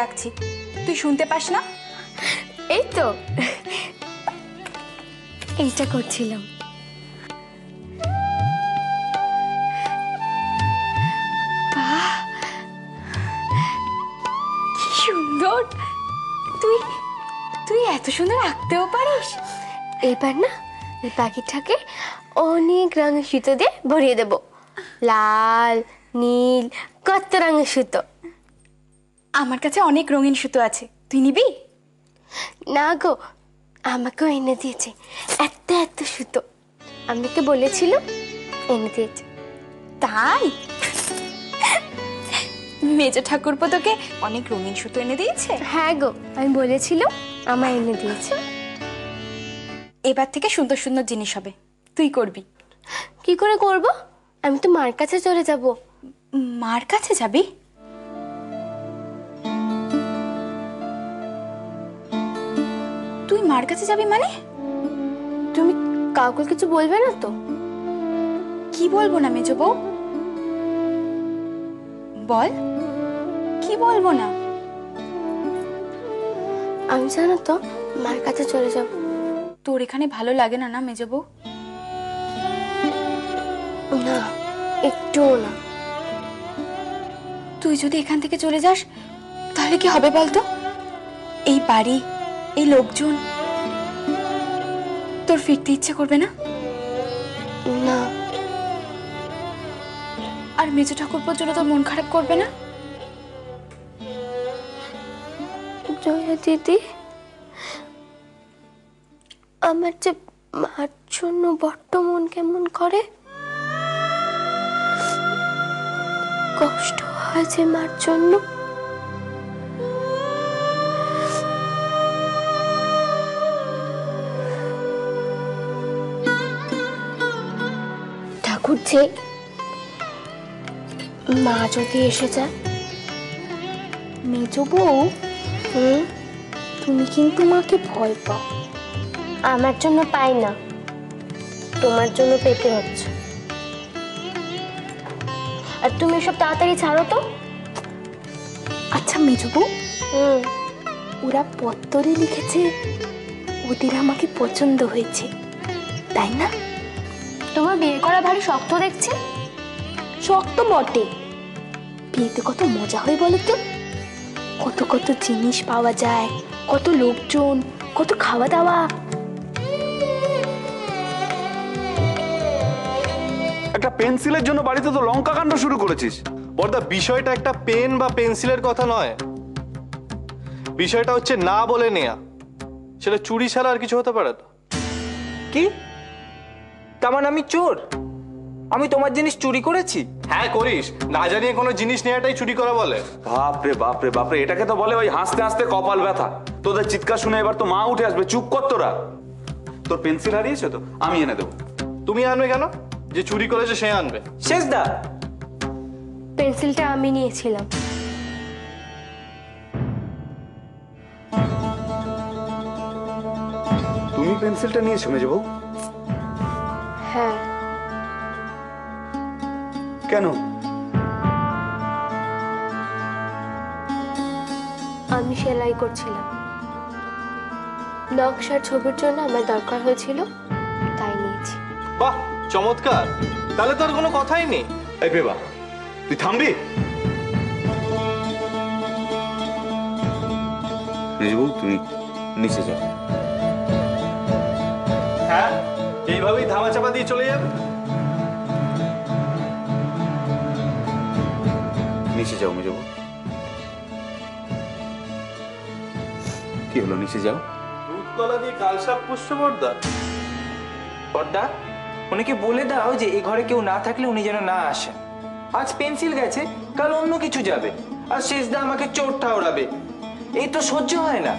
ডাকছি, তুই শুনতে পাস না? এই তো এইটা করছিলাম। কি সুন্দর! তুই তুই এত সুন্দর আঁকতেও পারিস? এবার না এই পাখিটাকে অনেক রঙের সুতো দিয়ে ভরিয়ে দেব, লাল নীল কত রঙের সুতো। আমার কাছে অনেক রঙিন সুতো আছে, তুই নিবি? না গো, আমাকেও এনে দিয়েছে এত এত সুতো, আমাকে বলেছিল এনে দিয়েছে। তাই? মেজ ঠাকুরপো তোকে অনেক রঙিন সুতো এনে দিয়েছে? হ্যাঁ গো, আমি বলেছিলাম আমায় এনে দিয়েছে। এবার থেকে সুন্দর সুন্দর জিনিস হবে, তুই করবি। কি করে করব? আমি তো মার কাছে চলে যাব। মার কাছে যাবি? তুই মার কাছে যাবি মানে? তুমি কাউকে কিছু বলবে না তো? কি বলবো না মেজো বউ? বল, কি বলবো না? আমি জানো তো মার কাছে চলে যাব। তোর এখানে ভালো লাগে না না মেজো বউ? না, একটুও না। তুই যদি এখান থেকে চলে যাস তাহলে কি হবে বলতো? এই বাড়ি, এই লোকজন, তোর ফিরতে ইচ্ছে করবে না? না। আর মেজো ঠাকুরপোর জন্য তোর মন খারাপ করবে না? জয়া দিদি, আমার যে মার জন্য বড্ড মন কেমন করে, কষ্ট হয় যে মার জন্য। ঠাকুর যে মা যদি এসে যায়। মেজো বউ, তুমি কিন্তু মাকে ভয় পাও। আমার জন্য পাই না, তোমার জন্য পেতে হচ্ছে। আর তুমি সব তাড়াতাড়ি ছাড়ো তো। আচ্ছা মেজো বউ, ওরা পত্তরে লিখেছে ওদের আমাকে পছন্দ হয়েছে, তাই না? তোমার বিয়ে করা ভারী শক্ত দেখছি। শক্ত বটে, বিয়েতে কত মজা হয় বলো তো? কত কত জিনিস পাওয়া যায়, কত লোকজন, কত খাওয়া দাওয়া। একটা পেন্সিলের জন্য বাড়িতে তো লঙ্কা কাণ্ড শুরু করেছিস। বড়দা, বিষয়টা একটা পেন বা পেন্সিলের কথা নয়, বিষয়টা হচ্ছে না বলে নেয়া। সেটা চুরি ছাড়া আর কিছু হতে পারে না। কি? তার মানে আমি চোর? আমি তোমার জিনিস চুরি করেছি? হ্যাঁ করিস, না জানিয়ে কোনো জিনিস নেওয়াটাই চুরি করা বলে? বাপরে বাপরে বাপরে, এটাকে তো বলে ওই হাসতে হাসতে কপাল ব্যথা। তোদের চিৎকার শুনে এবার তো মা উঠে আসবে। চুপ কর তোরা। তোর পেন্সিল হারিয়েছে তো, আমি এনে দেবো। তুমি আনবে কেন? যে চুরি করেছে সে আনবে। শেষদা, পেন্সিলটা আমি নিয়েছিলাম। তুমি পেন্সিলটা নিয়েছো মেজবউ? হ্যাঁ। কেন? আমি সেলাই করছিলাম, নকশার ছবির জন্য আমার দরকার হয়েছিল, তাই নিয়েছি। বাহ, চমৎকার! তাহলে তো আর কোনো কথাই নেই। এই বেবা, তুই থামবি? মেজবউ তুমি নিচে যাও। হ্যাঁ, এইভাবেই ধামা চাপা দিয়ে চলে যাবে? নিচে যাও মেজবউ। কি হলো, নিচে যাও। দুধ কলা দিয়ে কালসাপ পুষছো বড়দা? বড়দা, উনিকে বলে দাও যে এই ঘরে কেউ না থাকলে উনি যেন না আসেন। আজ পেন্সিল গেছে, কাল অন্য কিছু যাবে, আর শেষদা আমাকে চোর ঠাউরাবে। এই তো সহ্য হয় না।